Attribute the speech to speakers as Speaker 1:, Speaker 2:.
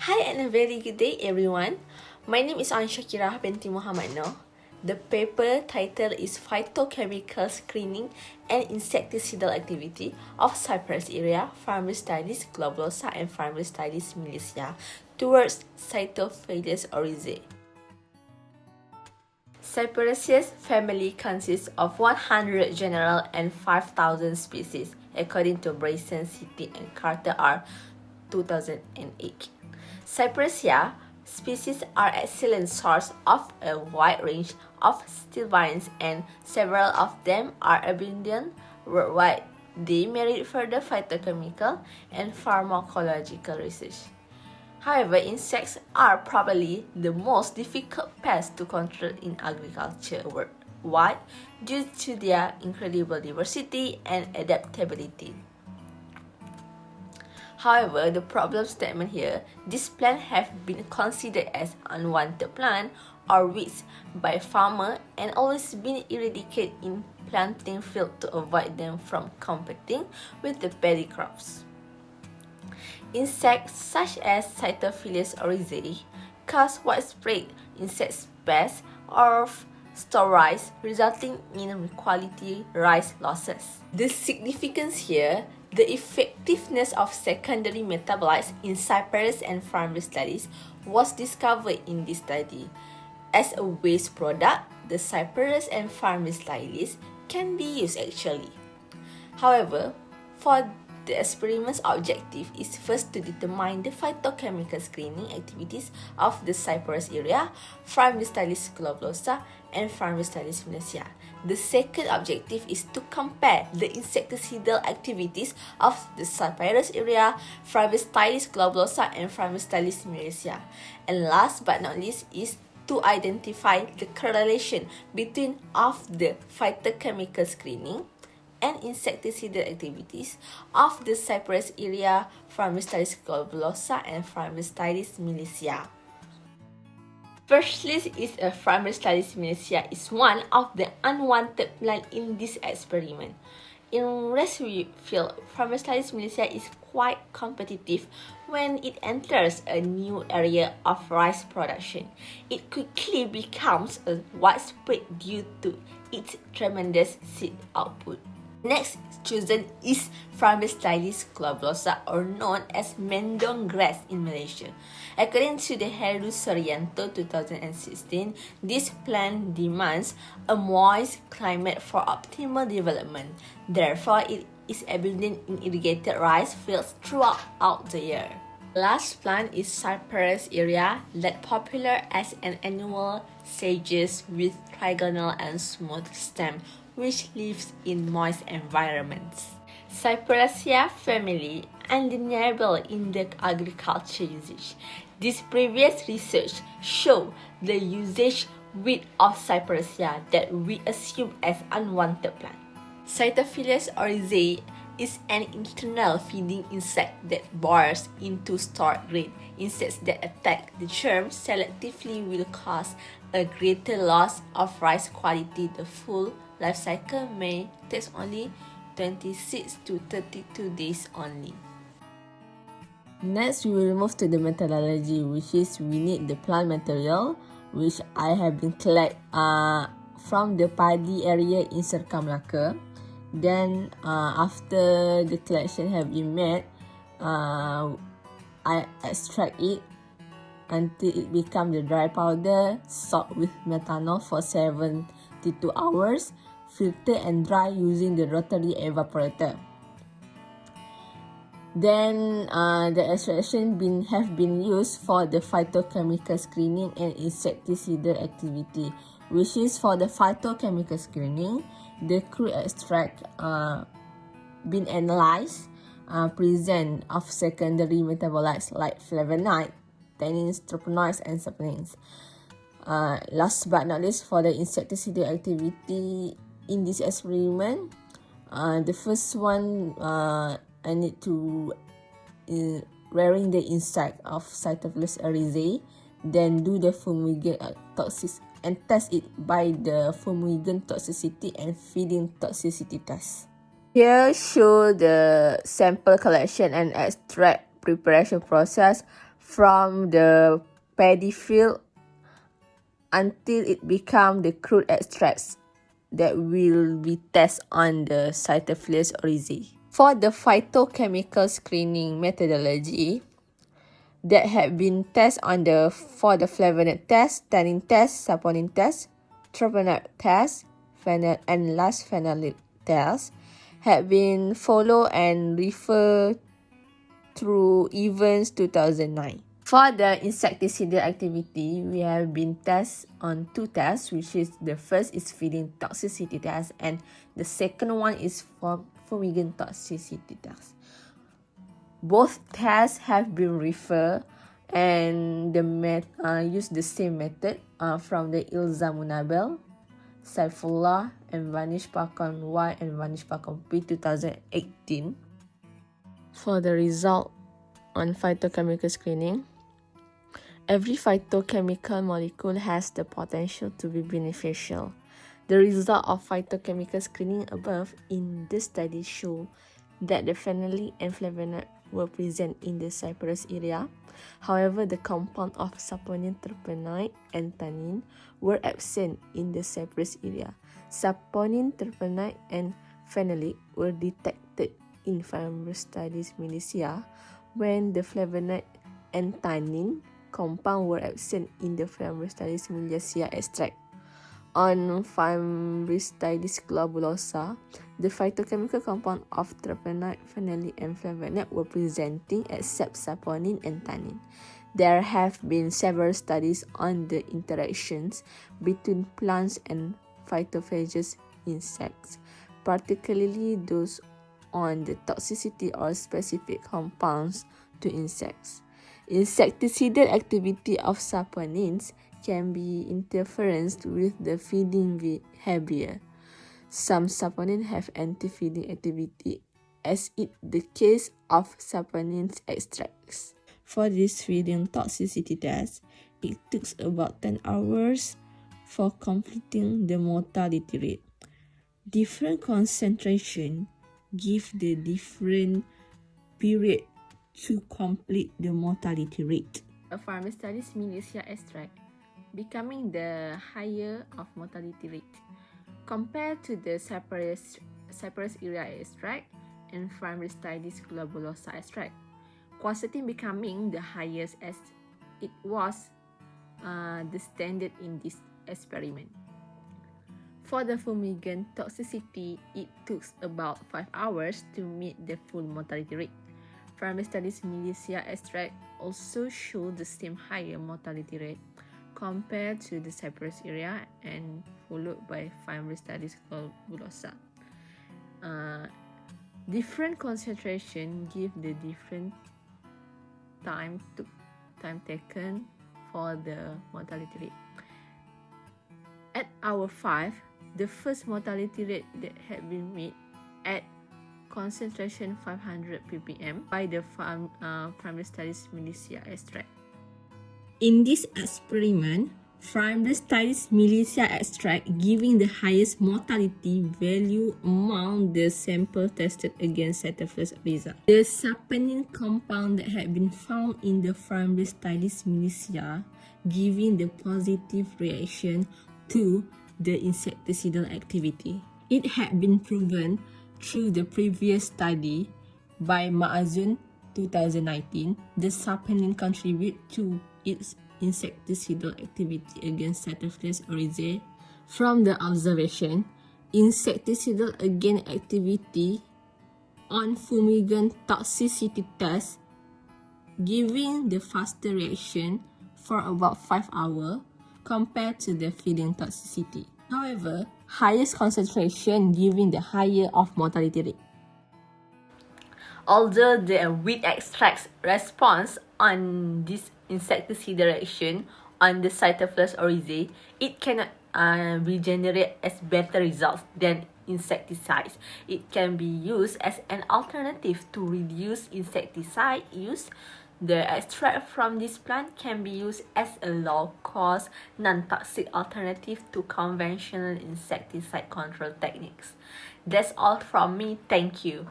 Speaker 1: Hi and a very good day everyone. My name is Anshakira binti Muhammad Noor. The paper title is Phytochemical Screening and Insecticidal Activity of Cyperus iria, Fimbristylis globulosa and Fimbristylis milicia towards Cytophilus oryzae. Cyperusia's family consists of 100 general and 5,000 species, according to Brayson, City and Carter R. 2008. Cyperusia species are excellent source of a wide range of sylvines and several of them are abundant worldwide. They merit further phytochemical and pharmacological research. However, insects are probably the most difficult pest to control in agriculture worldwide due to their incredible diversity and adaptability. However, the problem statement here, these plants have been considered as unwanted plant or weeds by farmer and always been eradicated in planting field to avoid them from competing with the paddy crops. Insects such as Cytophilus oryzae cause widespread insect pests or store rice, resulting in quality rice losses. The significance here, the effectiveness of secondary metabolites in Cyperus and Fimbristylis was discovered in this study. As a waste product, the Cyperus and Fimbristylis can be used actually. However, for the experiment's objective is first to determine the phytochemical screening activities of the Cyperus iria, Fimbristylis globulosa, and Fimbristylis milicia. The second objective is to compare the insecticidal activities of the Cyperus iria, Fimbristylis globulosa, and Fimbristylis milicia. And last but not least is to identify the correlation between of the phytochemical screening and insecticidal activities of the Cyperus iria, Fimbristylis globulosa, and Fimbristylis milicia. Firstly, is a Fimbristylis milicia is one of the unwanted plant in this experiment. In recipe field, Fimbristylis milicia is quite competitive when it enters a new area of rice production. It quickly becomes a widespread due to its tremendous seed output. Next chosen is Fimbristylis globulosa, or known as mendong grass in Malaysia. According to the Heru Sorianto 2016, this plant demands a moist climate for optimal development. Therefore, it is abundant in irrigated rice fields throughout the year. Last plant is Cyperus iria, that popular as an annual sages with trigonal and smooth stem, which lives in moist environments. Cyperusia family undeniable in the agriculture usage. This previous research showed the usage width of Cyperusia that we assume as unwanted plant. Cytophilus oryzae is an internal feeding insect that bores into stored grain. Insects that attack the germ selectively will cause a greater loss of rice quality. The full life cycle may take only 26 to 32 days only. Next, we will move to the methodology, which is we need the plant material, which I have been collect from the paddy area in Serka Melaka. Then after the collection have been made, I extract it until it become the dry powder, soaked with methanol for 72 hours, filter and dry using the rotary evaporator. Then the extraction have been used for the phytochemical screening and insecticidal activity, which is for the phytochemical screening. The crude extract been analyzed, present of secondary metabolites like flavonoid, tannins, terpenoids, and saponins. Last but not least, for the insecticidal activity in this experiment, the first one I need to rearing the insect of Cytophilus oryzae, then do the fumigate toxic and test it by the fumigant toxicity and feeding toxicity test. Here show the sample collection and extract preparation process from the paddy field until it becomes the crude extracts that will be tested on the Cyperus oryzae. For the phytochemical screening methodology that have been tested for the flavonoid test, tannin test, saponin test, terpenoid test, and last phenolic test have been followed and referred through Evans 2009. For the insecticidal activity, we have been tested on two tests, which is the first is feeding toxicity test and the second one is for fumigant toxicity test. Both tests have been referred and use the same method from the Ilza Munabel, Saifullah, and Vanish Pakon Y and Vanish Pakon P 2018. For the result on phytochemical screening, every phytochemical molecule has the potential to be beneficial. The result of phytochemical screening above in this study show that the phenolic and flavonoid were present in the Cyperus area. However, the compound of saponin, terpenoid, and tannin were absent in the Cyperus area. Saponin, terpenoid, and phenolic were detected in Fimbristylis milicia when the flavonoid and tannin compound were absent in the Fimbristylis milicia extract. On Fimbristylis globulosa, the phytochemical compound of terpenoid, phenolic, and flavonoid were presenting except saponin and tannin. There have been several studies on the interactions between plants and phytophagous insects, particularly those on the toxicity or specific compounds to insects. Insecticidal activity of saponins can be interferenced with the feeding behavior. Some saponins have anti-feeding activity, as is the case of saponin extracts. For this feeding toxicity test, it took about 10 hours for completing the mortality rate. Different concentration give the different period to complete the mortality rate. A Fimbristylis milicia extract becoming the higher of mortality rate compared to the Cyperus area extract and Fimbristylis globulosa extract. Quercetin becoming the highest as it was the standard in this experiment. For the fumigant toxicity, it took about 5 hours to meet the full mortality rate. Fimbristylis milicia extract also showed the same higher mortality rate compared to the Cyperus area and followed by Fimbristylis globulosa. Different concentration give the different time taken for the mortality rate. At hour 5, the first mortality rate that had been met at concentration 500 ppm by the Fimbristylis milicia extract. In this experiment, Fimbristylis milicia extract giving the highest mortality value among the sample tested against Cyperus oryzae. The saponin compound that had been found in the Fimbristylis milicia giving the positive reaction to the insecticidal activity. It had been proven through the previous study by Maazun 2019, the saponin contribute to its insecticidal activity against Cyperus oryzae. From the observation, insecticidal against activity on fumigant toxicity test giving the faster reaction for about 5 hours compared to the feeding toxicity. However, highest concentration giving the higher of mortality rate. Although the wheat extracts response on this insecticidal reaction on the Cyperus oryzae, it cannot regenerate as better results than insecticides. It can be used as an alternative to reduce insecticide use. The extract from this plant can be used as a low-cost, non-toxic alternative to conventional insecticide control techniques. That's all from me. Thank you.